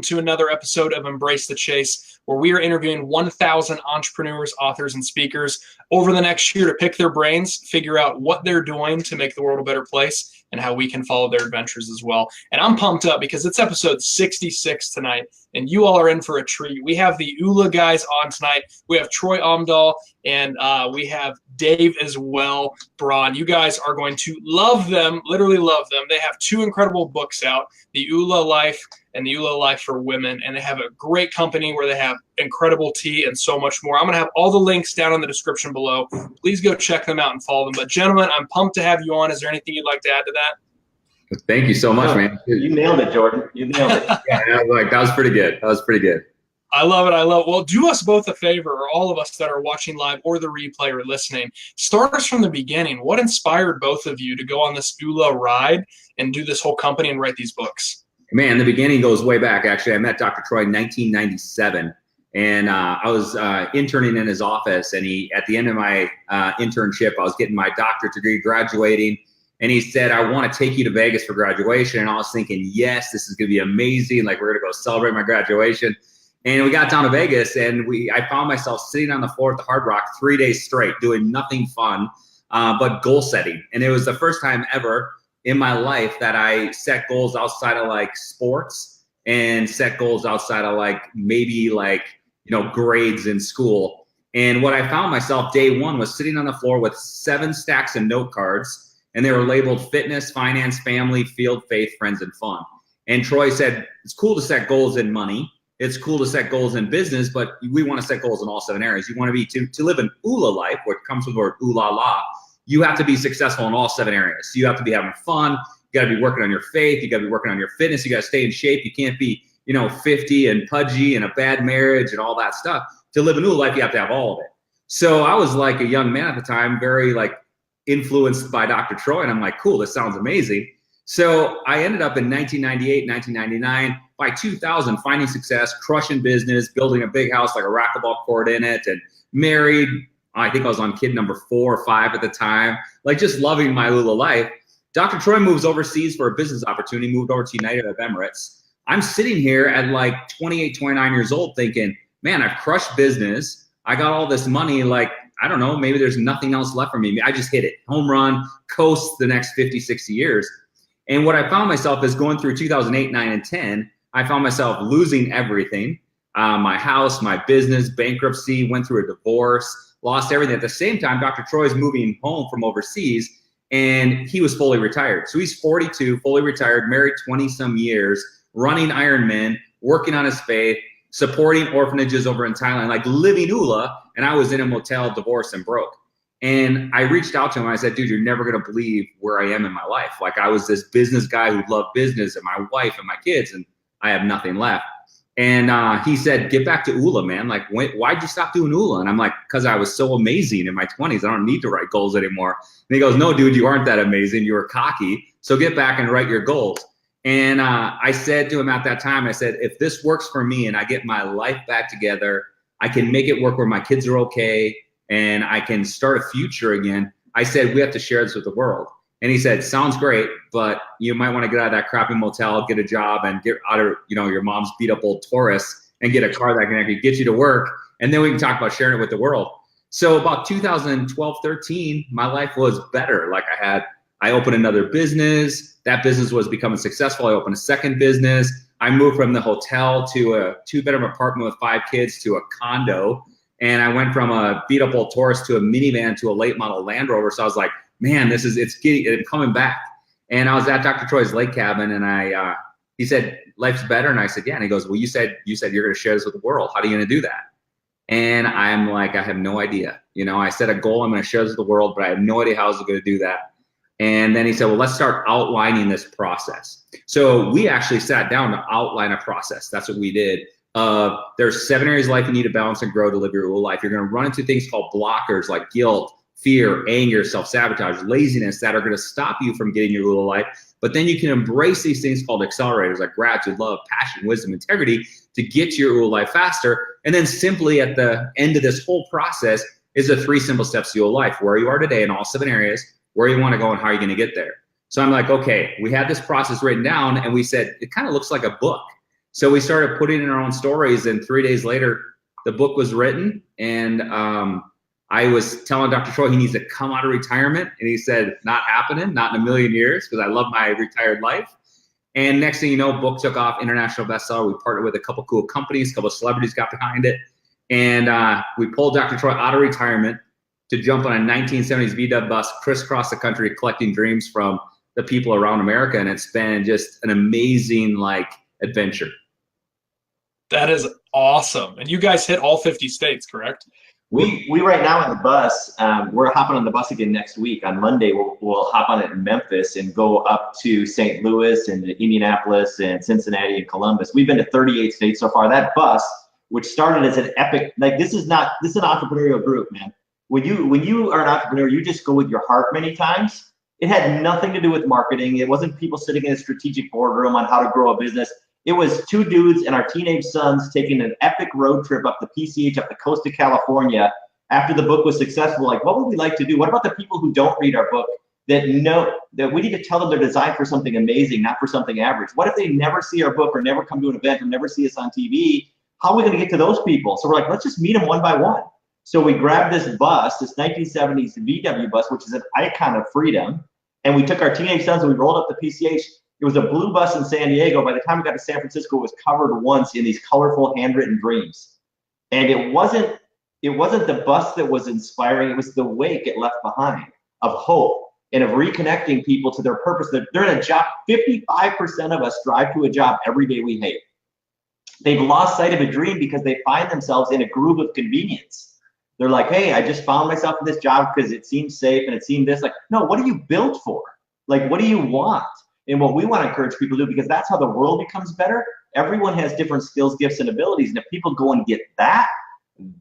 to another episode of Embrace the Chase, where we are interviewing 1,000 entrepreneurs, authors, and speakers over the next year to pick their brains, figure out what they're doing to make the world a better place, and how we can follow their adventures as well. And I'm pumped up because it's episode 66 tonight, and you all are in for a treat. We have the ULA guys on tonight. We have Troy Amdahl, and we have Dave as well, Braun. You guys are going to love them, literally love them. They have two incredible books out, The ULA Life and The ULA Life for Women, and they have a great company where they have incredible tea and so much more. I'm going to have all the links down in the description below. Please go check them out and follow them. But gentlemen, I'm pumped to have you on. Is there anything you'd like to add to that? Thank you so much, man. You nailed it, Jordan. You nailed it. Yeah, that was pretty good. That was pretty good. I love it. I love it. Well, do us both a favor, or all of us that are watching live or the replay or listening. Start us from the beginning. What inspired both of you to go on this ULA ride and do this whole company and write these books? Man, the beginning goes way back, actually. I met Dr. Troy in 1997, and I was interning in his office, and at the end of my internship, I was getting my doctorate degree, graduating, and he said, I want to take you to Vegas for graduation. And I was thinking, yes, this is going to be amazing. Like, we're going to go celebrate my graduation. And we got down to Vegas, and I found myself sitting on the floor at the Hard Rock 3 days straight, doing nothing fun but goal setting. And it was the first time ever in my life that I set goals outside of like sports and set goals outside of like maybe like, grades in school. And what I found myself day one was sitting on the floor with 7 stacks of note cards, and they were labeled fitness, finance, family, field, faith, friends, and fun. And Troy said, it's cool to set goals in money. It's cool to set goals in business, but we want to set goals in all 7 areas. You want to be to live an ULA life, which comes from the word ooh la la. You have to be successful in all 7 areas. So you have to be having fun. You got to be working on your faith. You got to be working on your fitness. You got to stay in shape. You can't be, 50 and pudgy and a bad marriage and all that stuff. To live a new life, you have to have all of it. So I was like a young man at the time, very like influenced by Dr. Troy. And I'm like, cool, this sounds amazing. So I ended up in 1998, 1999, by 2000, finding success, crushing business, building a big house, like a racquetball court in it, and married. I think I was on kid number 4 or 5 at the time, like just loving my ULA life. Dr. Troy moves overseas for a business opportunity, moved over to United Arab Emirates. I'm sitting here at like 28, 29 years old thinking, man, I've crushed business. I got all this money. Like, I don't know, maybe there's nothing else left for me. I just hit it, home run, coast the next 50, 60 years. And what I found myself is going through 2008, 9, and 10, I found myself losing everything. My house, my business, bankruptcy, went through a divorce, lost everything. At the same time, Dr. Troy's moving home from overseas, and he was fully retired. So he's 42, fully retired, married 20 some years, running Ironman, working on his faith, supporting orphanages over in Thailand, like living ULA. And I was in a motel, divorced and broke. And I reached out to him. I said, dude, you're never going to believe where I am in my life. Like, I was this business guy who loved business and my wife and my kids, and I have nothing left. And he said, get back to ULA, man. Like, why'd you stop doing ULA? And I'm like, because I was so amazing in my 20s. I don't need to write goals anymore. And he goes, no, dude, you aren't that amazing. You were cocky. So get back and write your goals. And I said to him at that time, I said, if this works for me and I get my life back together, I can make it work where my kids are okay, and I can start a future again. I said, we have to share this with the world. And he said, sounds great, but you might want to get out of that crappy motel, get a job, and get out of your mom's beat up old Taurus and get a car that can actually get you to work. And then we can talk about sharing it with the world. So about 2012, 13, my life was better. Like, I opened another business. That business was becoming successful. I opened a second business. I moved from the hotel to a 2-bedroom apartment with 5 kids to a condo. And I went from a beat up old Taurus to a minivan to a late model Land Rover. So I was like, man, it's coming back. And I was at Dr. Troy's lake cabin, and he said, life's better. And I said, yeah. And he goes, well, you said you're going to share this with the world. How are you going to do that? And I'm like, I have no idea. I set a goal. I'm going to share this with the world, but I have no idea how I was going to do that. And then he said, well, let's start outlining this process. So we actually sat down to outline a process. That's what we did. There's 7 areas of life you need to balance and grow to live your ULA life. You're going to run into things called blockers like guilt, fear, anger, self-sabotage, laziness that are going to stop you from getting your ULA life. But then you can embrace these things called accelerators like gratitude, love, passion, wisdom, integrity to get to your ULA life faster. And then simply at the end of this whole process is the 3 simple steps to ULA life, where you are today in all 7 areas, where you want to go, and how are you going to get there. So I'm like, okay, we had this process written down, and we said, it kind of looks like a book. So we started putting in our own stories, and 3 days later, the book was written, and I was telling Dr. Troy he needs to come out of retirement, and he said, not happening, not in a million years, because I love my retired life. And next thing you know, book took off, international bestseller. We partnered with a couple cool companies, a couple of celebrities got behind it, and we pulled Dr. Troy out of retirement to jump on a 1970s VW bus, crisscross the country, collecting dreams from the people around America, and it's been just an amazing adventure. That is awesome. And you guys hit all 50 states, correct? We right now on the bus, we're hopping on the bus again next week. On Monday, we'll hop on it in Memphis and go up to St. Louis and Indianapolis and Cincinnati and Columbus. We've been to 38 states so far. That bus, which started as an epic, this is an entrepreneurial group, man. When you are an entrepreneur, you just go with your heart many times. It had nothing to do with marketing. It wasn't people sitting in a strategic boardroom on how to grow a business. It was two dudes and our teenage sons taking an epic road trip up the PCH, up the coast of California. After the book was successful, what would we like to do? What about the people who don't read our book that know that we need to tell them they're designed for something amazing, not for something average? What if they never see our book or never come to an event or never see us on TV? How are we going to get to those people? So we're like, let's just meet them one by one. So we grabbed this bus, this 1970s VW bus, which is an icon of freedom. And we took our teenage sons and we rolled up the PCH. It was a blue bus in San Diego. By the time we got to San Francisco, it was covered once in these colorful handwritten dreams. And it wasn't the bus that was inspiring. It was the wake it left behind of hope and of reconnecting people to their purpose. They're in a job. 55% of us drive to a job every day we hate. They've lost sight of a dream because they find themselves in a groove of convenience. They're like, hey, I just found myself in this job because it seems safe and it seemed this. No, what are you built for? What do you want? And what we want to encourage people to do, because that's how the world becomes better. Everyone has different skills, gifts, and abilities. And if people go and get that,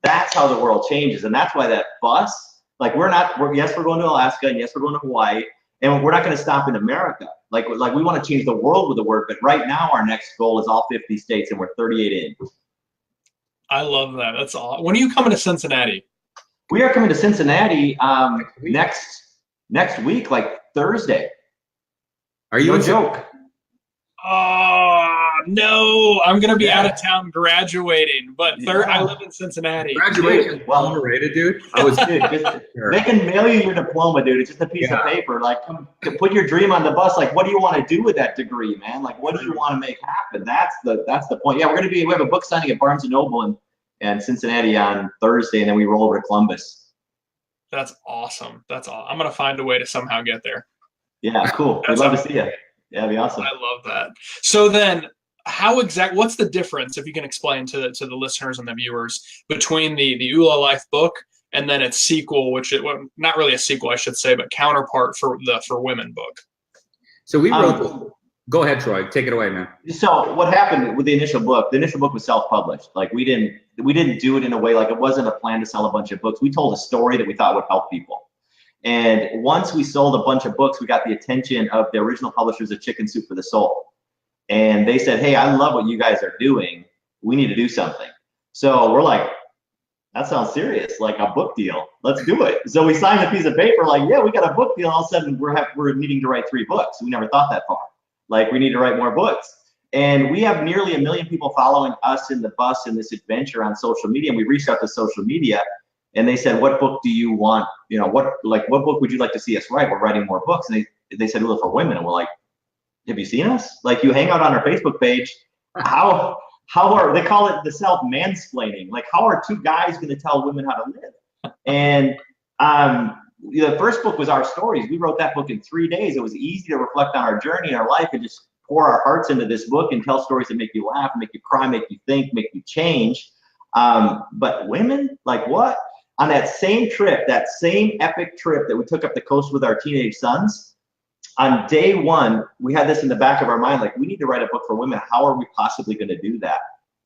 that's how the world changes. And that's why that bus, yes, we're going to Alaska, and yes, we're going to Hawaii, and we're not going to stop in America. We want to change the world with the word. But right now, our next goal is all 50 states, and we're 38 in. I love that. That's all. When are you coming to Cincinnati? We are coming to Cincinnati next week, Thursday. Are you no joke? Oh, no. I'm going to be out of town graduating, but I live in Cincinnati. Graduation, underrated, dude. They can mail you your diploma, dude. It's just a piece of paper. To put your dream on the bus. What do you want to do with that degree, man? What do you want to make happen? That's the point. Yeah, we have a book signing at Barnes & Noble and Cincinnati on Thursday, and then we roll over to Columbus. That's awesome. That's all. I'm going to find a way to somehow get there. Yeah, cool. We'd love to see you. Yeah, that'd be awesome. I love that. So then, what's the difference, if you can explain to the listeners and the viewers, between the ULA Life book and then its sequel, not really a sequel, I should say, but counterpart for women book? So we wrote. Go ahead, Troy. Take it away, man. So what happened with the initial book? The initial book was self-published. We didn't do it in a way it wasn't a plan to sell a bunch of books. We told a story that we thought would help people. And once we sold a bunch of books, we got the attention of the original publishers of Chicken Soup for the Soul. And they said, hey, I love what you guys are doing. We need to do something. So we're like, that sounds serious, a book deal. Let's do it. So we signed a piece of paper yeah, we got a book deal. All of a sudden, we're needing to write 3 books. We never thought that far. We need to write more books. And we have nearly 1 million people following us in the bus in this adventure on social media. And we reached out to social media. And they said, what book do you want? What book would you like to see us write? We're writing more books. And they said, well, for women. And we're like, have you seen us? You hang out on our Facebook page. How are, they call it the self-mansplaining. How are 2 guys going to tell women how to live? And the first book was our stories. We wrote that book in 3 days. It was easy to reflect on our journey in our life and just pour our hearts into this book and tell stories that make you laugh, make you cry, make you think, make you change. But women, what? On that same trip, that same epic trip that we took up the coast with our teenage sons, on day 1, we had this in the back of our mind, we need to write a book for women. How are we possibly going to do that?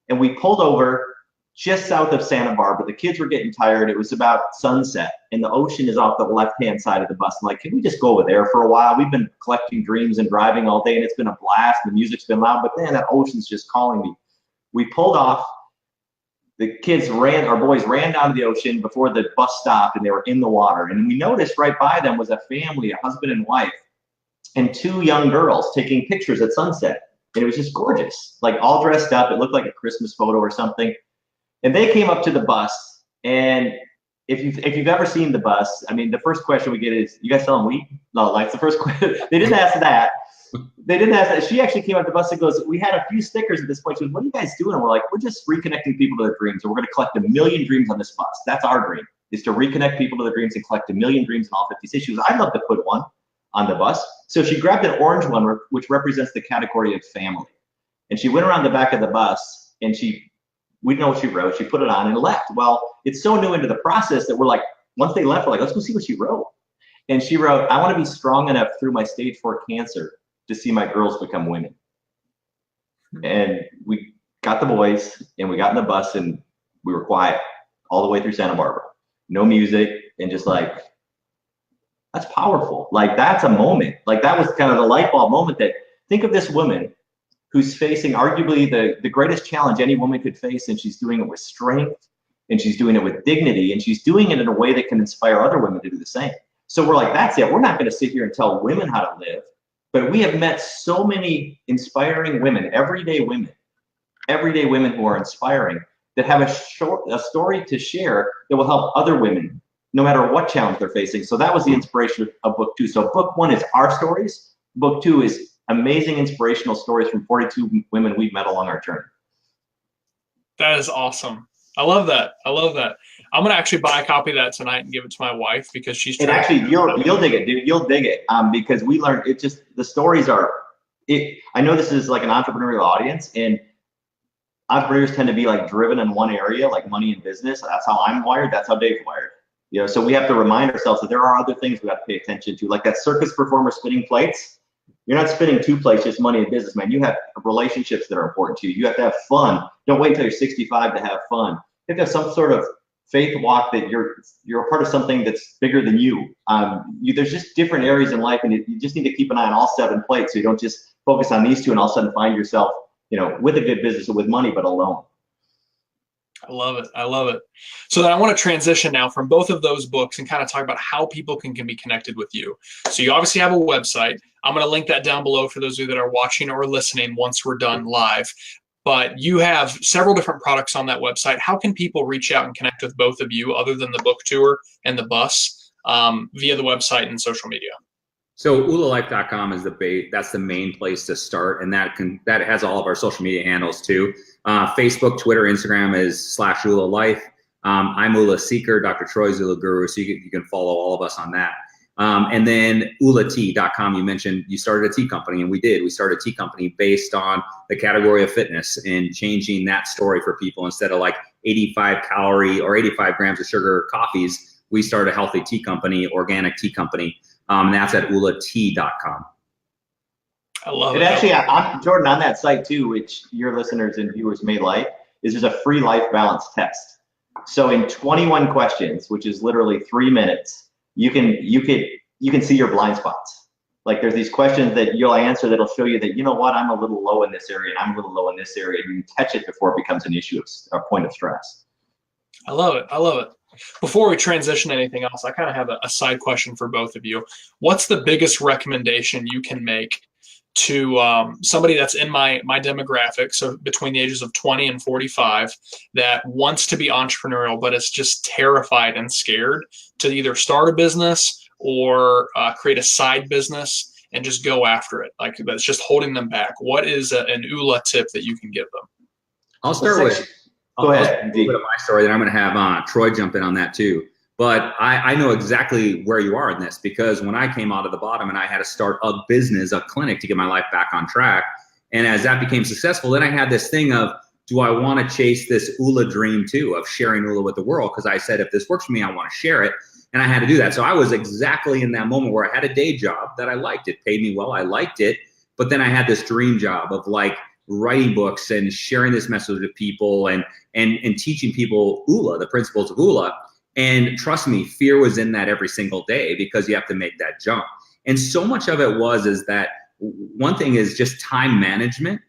And we pulled over just south of Santa Barbara. The kids were getting tired. It was about sunset, and the ocean is off the left-hand side of the bus. I'm like, can we just go over there for a while? We've been collecting dreams and driving all day, and it's been a blast. The music's been loud, but then that ocean's just calling me. We pulled off. The our boys ran down to the ocean before the bus stopped, and they were in the water. And we noticed right by them was a family, a husband and wife, and 2 young girls taking pictures at sunset. and it was just gorgeous, like all dressed up. It looked like a Christmas photo or something. And they came up to the bus, and if you've ever seen the bus, I mean, the first question we get is, "You guys selling weed?" No, like the first question. They didn't ask that. They didn't ask that. She actually came up to the bus and goes, "We had a few stickers at this point." She goes, "What are you guys doing?" And we're like, "We're just reconnecting people to their dreams. And we're going to collect 1 million dreams on this bus. That's our dream, is to reconnect people to their dreams and collect 1 million dreams in all 50 cities." She goes, "I'd love to put one on the bus." So she grabbed an orange one, which represents the category of family. And she went around the back of the bus, and we didn't know what she wrote. She put it on and left. Well, it's so new into the process that we're like, once they left, we're like, let's go see what she wrote. And she wrote, "I want to be strong enough through my stage 4 cancer to see my girls become women." And we got the boys, and we got in the bus, and we were quiet all the way through Santa Barbara. No music, and just like, that's powerful. Like, that's a moment. Like, that was kind of the light bulb moment that, think of this woman who's facing arguably the greatest challenge any woman could face, and she's doing it with strength, and she's doing it with dignity, and she's doing it in a way that can inspire other women to do the same. So we're like, that's it. We're not going to sit here and tell women how to live, but we have met so many inspiring women, everyday women who are inspiring, that have a story to share that will help other women, no matter what challenge they're facing. So that was the inspiration of book 2. So book 1 is our stories. Book 2 is amazing inspirational stories from 42 women we've met along our journey. That is awesome. I love that. I love that. I'm gonna actually buy a copy of that tonight and give it to my wife, because she's. And actually, you'll dig it, dude. You'll dig it, because we learned it. Just the stories are. I know this is like an entrepreneurial audience, and entrepreneurs tend to be like driven in one area, like money and business. That's how I'm wired. That's how Dave's wired. You know, so we have to remind ourselves that there are other things we have to pay attention to, like that circus performer spinning plates. You're not spinning 2 plates, just money and business, man. You have relationships that are important to you. You have to have fun. Don't wait until you're 65 to have fun. You have to have some sort of faith walk that you're a part of something that's bigger than you. There's just different areas in life, and you just need to keep an eye on all 7 plates, so you don't just focus on these 2 and all of a sudden find yourself, you know, with a good business or with money, but alone. I love it. I love it. So then I want to transition now from both of those books and kind of talk about how people can be connected with you. So you obviously have a website. I'm going to link that down below for those of you that are watching or listening once we're done live. But you have several different products on that website. How can people reach out and connect with both of you, other than the book tour and the bus, via the website and social media? So ulalife.com is that's the main place to start, and that has all of our social media handles too. Facebook, Twitter, Instagram is /ulalife. I'm Ula Seeker, Dr. Troy's Ula Guru, so you can follow all of us on that. And then ulatea.com, you mentioned you started a tea company, and we did. We started a tea company based on the category of fitness and changing that story for people. Instead of like 85 calorie or 85 grams of sugar coffees, we started a healthy tea company, organic tea company. And that's at ulatea.com. I love it. it. Actually, Jordan, on that site too, which your listeners and viewers may like, is there's a free life balance test. So in 21 questions, which is literally 3 minutes, you can see your blind spots. Like, there's these questions that you'll answer that'll show you that, you know what, I'm a little low in this area, and I'm a little low in this area. You can catch it before it becomes an issue, a point of stress. I love it. I love it. Before we transition to anything else, I kind of have a side question for both of you. What's the biggest recommendation you can make to somebody that's in my demographic, so between the ages of 20 and 45, that wants to be entrepreneurial but is just terrified and scared to either start a business or create a side business and just go after it? Like, that's just holding them back. What is an ULA tip that you can give them? I'll start with Go ahead. a little bit of my story, then I'm going to have Troy jump in on that too. But I know exactly where you are in this, because when I came out of the bottom and I had to start a business, a clinic, to get my life back on track, and as that became successful, then I had this thing of, do I want to chase this ULA dream too, of sharing ULA with the world? Because I said, if this works for me, I want to share it. And I had to do that. So I was exactly in that moment where I had a day job that I liked. It paid me well. I liked it. But then I had this dream job of like writing books and sharing this message with people and teaching people ULA, the principles of ULA. And trust me, fear was in that every single day, because you have to make that jump. And so much of it is that one thing is just time management.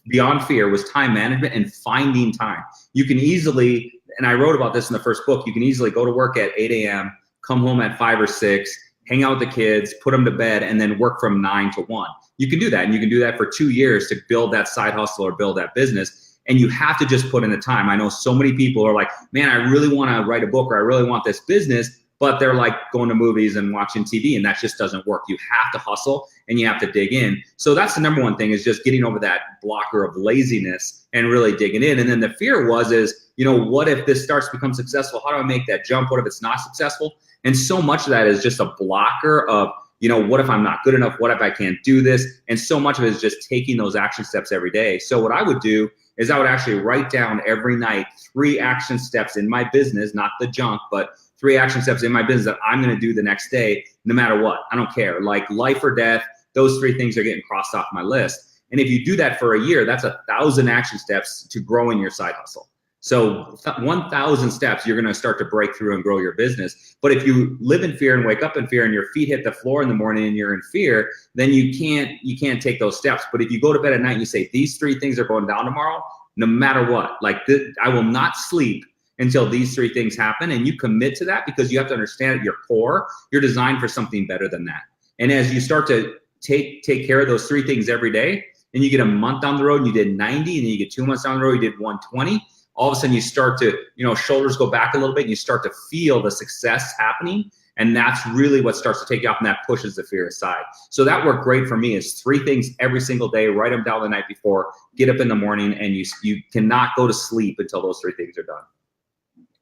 Beyond fear was time management and finding time. You can easily, and I wrote about this in the first book, you can easily go to work at 8 a.m., come home at 5 or 6, hang out with the kids, put them to bed, and then work from 9 to 1. You can do that, and you can do that for 2 years to build that side hustle or build that business. And you have to just put in the time. I know so many people are like, man, I really want to write a book, or I really want this business, but they're like going to movies and watching TV, and that just doesn't work. You have to hustle and you have to dig in. So that's the number one thing, is just getting over that blocker of laziness and really digging in. And then the fear is, you know, what if this starts to become successful? How do I make that jump? What if it's not successful? And so much of that is just a blocker of, you know, what if I'm not good enough? What if I can't do this? And so much of it is just taking those action steps every day. So what I would do is I would actually write down every night 3 action steps in my business, not the junk, but 3 action steps in my business that I'm going to do the next day, no matter what. I don't care. Like life or death, those 3 things are getting crossed off my list. And if you do that for a year, that's 1,000 action steps to grow in your side hustle. So 1,000 steps, you're going to start to break through and grow your business. But if you live in fear and wake up in fear and your feet hit the floor in the morning and you're in fear, then you can't take those steps. But if you go to bed at night and you say, these 3 things are going down tomorrow, no matter what, like I will not sleep until these 3 things happen, and you commit to that, because you have to understand at your core, you're designed for something better than that. And as you start to take care of those 3 things every day, and you get a month down the road and you did 90, and then you get 2 months down the road, you did 120, all of a sudden you start to, you know, shoulders go back a little bit, and you start to feel the success happening. And that's really what starts to take you off, and that pushes the fear aside. So that worked great for me, is 3 things every single day, write them down the night before, get up in the morning, and you cannot go to sleep until those 3 things are done.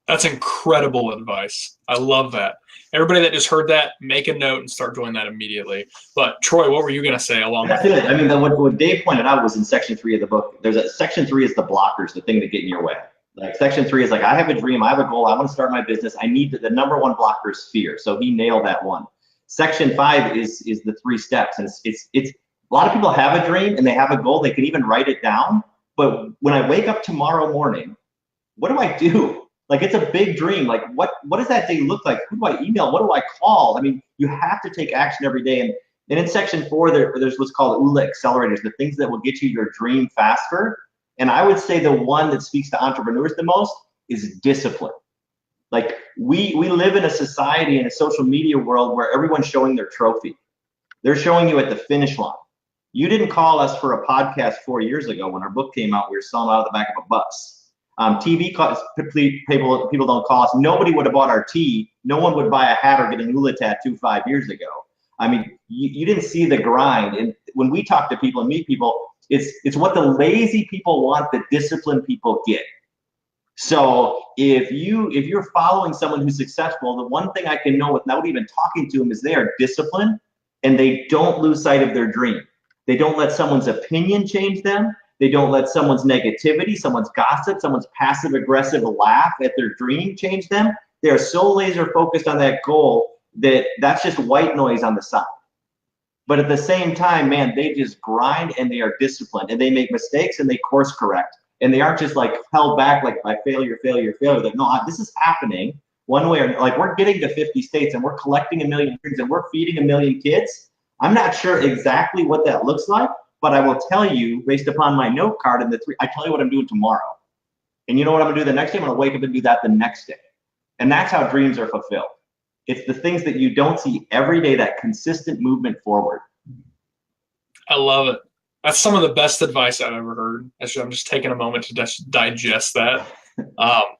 That's incredible advice. I love that. Everybody that just heard that, make a note and start doing that immediately. But Troy, what were you going to say along with that? I mean, what Dave pointed out was in section 3 of the book. Section 3 is the blockers, the thing that get in your way. Like section 3 is like, I have a dream, I have a goal, I want to start my business. I need the number 1 blocker is fear. So he nailed that one. Section 5 is the 3 steps. And it's a lot of people have a dream and they have a goal. They can even write it down. But when I wake up tomorrow morning, what do I do? Like, it's a big dream. Like, what does that day look like? Who do I email? What do I call? I mean, you have to take action every day. And in section 4, there's what's called ULA accelerators, the things that will get you your dream faster. And I would say the one that speaks to entrepreneurs the most is discipline. Like, we live in a society, in a social media world, where everyone's showing their trophy. They're showing you at the finish line. You didn't call us for a podcast 4 years ago when our book came out. We were selling out of the back of a bus. TV calls, people don't call us. Nobody would have bought our tea. No one would buy a hat or get a ULA tattoo 5 years ago. I mean, you didn't see the grind. And when we talk to people and meet people, it's what the lazy people want, the disciplined people get. So if you're following someone who's successful, the one thing I can know without even talking to them is they are disciplined, and they don't lose sight of their dream. They don't let someone's opinion change them. They don't let someone's negativity, someone's gossip, someone's passive-aggressive laugh at their dream change them. They are so laser focused on that goal that's just white noise on the side. But at the same time, man, they just grind, and they are disciplined, and they make mistakes, and they course correct. And they aren't just like held back like by failure. Like, no, this is happening one way or like, we're getting to 50 states and we're collecting 1 million kids and we're feeding 1 million kids. I'm not sure exactly what that looks like, but I will tell you, based upon my note card and I tell you what I'm doing tomorrow. And you know what I'm gonna do the next day? I'm gonna wake up and do that the next day. And that's how dreams are fulfilled. It's the things that you don't see every day, that consistent movement forward. I love it. That's some of the best advice I've ever heard. I'm just taking a moment to digest that.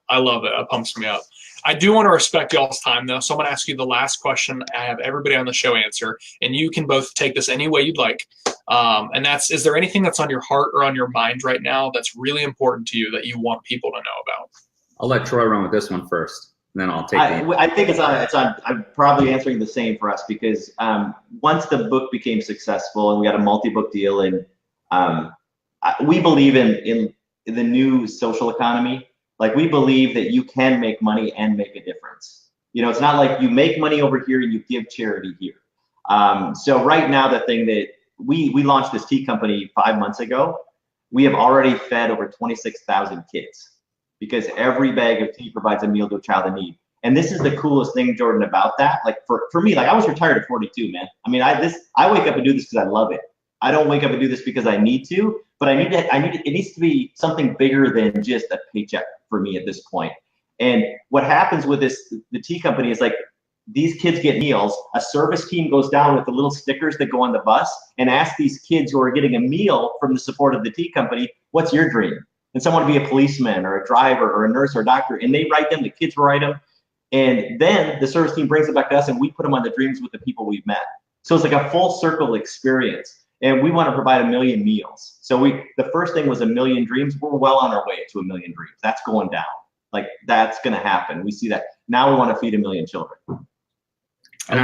I love it. It pumps me up. I do want to respect y'all's time, though, so I'm going to ask you the last question I have everybody on the show answer, and you can both take this any way you'd like. And that's, is there anything that's on your heart or on your mind right now that's really important to you that you want people to know about? I'll let Troy run with this one first, and then I'll take it. I think it's on. I'm probably answering the same for us, because once the book became successful and we got a multi-book deal, and we believe in the new social economy. Like, we believe that you can make money and make a difference. You know, it's not like you make money over here and you give charity here. So right now, the thing that we launched this tea company 5 months ago, we have already fed over 26,000 kids, because every bag of tea provides a meal to a child in need. And this is the coolest thing, Jordan, about that. Like, for me, like, I was retired at 42, man. I mean, I wake up and do this because I love it. I don't wake up and do this because I need to, but it needs to be something bigger than just a paycheck for me at this point. And what happens with the tea company is, like, these kids get meals. A service team goes down with the little stickers that go on the bus and asks these kids who are getting a meal from the support of the tea company, what's your dream? And someone to be a policeman or a driver or a nurse or a doctor, and they write them, the kids write them, and then the service team brings it back to us and we put them on the dreams with the people we've met. So it's like a full circle experience. And we want to provide 1 million meals. So the first thing was 1 million dreams. We're well on our way to 1 million dreams. That's going down. Like, that's going to happen. We see that. Now we want to feed 1 million children. And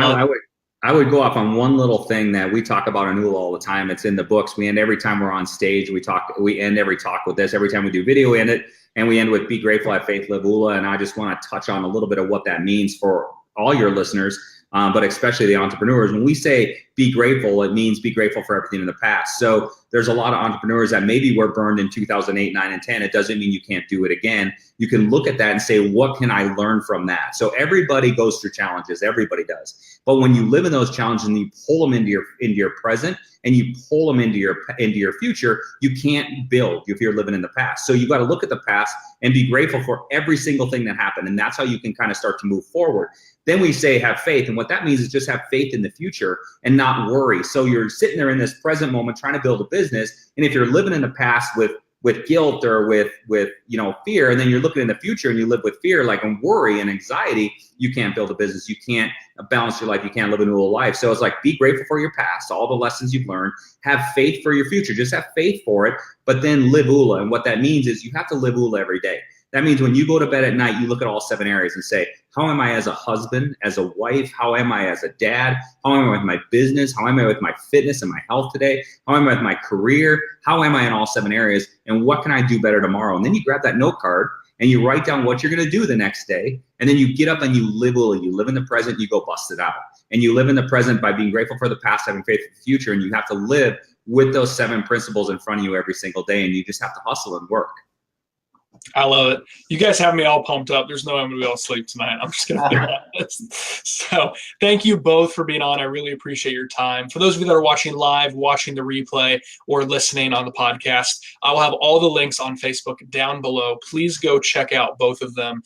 I would go off on one little thing that we talk about in ULA all the time. It's in the books. We end every time we're on stage. We end every talk with this. Every time we do video, we end it, and we end with "Be grateful, have faith, live ULA." And I just want to touch on a little bit of what that means for all your listeners, but especially the entrepreneurs. When we say be grateful, it means be grateful for everything in the past. So there's a lot of entrepreneurs that maybe were burned in 2008, 9, and 10. It doesn't mean you can't do it again. You can look at that and say, what can I learn from that? So everybody goes through challenges. Everybody does. But when you live in those challenges and you pull them into your present and you pull them into your future, you can't build if you're living in the past. So you got to look at the past and be grateful for every single thing that happened. And that's how you can kind of start to move forward. Then we say have faith. And what that means is just have faith in the future and not worry. So you're sitting there in this present moment trying to build a business. And if you're living in the past with guilt or with fear, and then you're looking in the future and you live with fear, like, and worry and anxiety, you can't build a business. You can't balance your life. You can't live a new life. So it's like, be grateful for your past, all the lessons you've learned, have faith for your future, just have faith for it, but then live ULA. And what that means is you have to live ULA every day. That means when you go to bed at night, you look at all 7 areas and say, how am I as a husband, as a wife? How am I as a dad? How am I with my business? How am I with my fitness and my health today? How am I with my career? How am I in all 7 areas? And what can I do better tomorrow? And then you grab that note card and you write down what you're going to do the next day. And then you get up and you live ULA. You live in the present, you go bust it out. And you live in the present by being grateful for the past, having faith for the future. And you have to live with those 7 principles in front of you every single day. And you just have to hustle and work. I love it. You guys have me all pumped up. There's no way I'm going to be able to sleep tonight. I'm just going to be honest. So thank you both for being on. I really appreciate your time. For those of you that are watching live, watching the replay, or listening on the podcast, I will have all the links on Facebook down below. Please go check out both of them.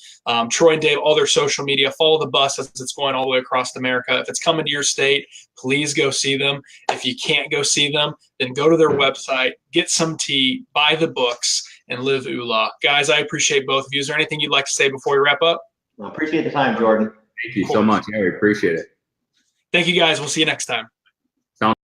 Troy and Dave, all their social media. Follow the bus as it's going all the way across America. If it's coming to your state, please go see them. If you can't go see them, then go to their website, get some tea, buy the books, and live ULA. Guys, I appreciate both of you. Is there anything you'd like to say before we wrap up? I appreciate the time, Jordan. Thank you so much. Yeah, we appreciate it. Thank you, guys. We'll see you next time.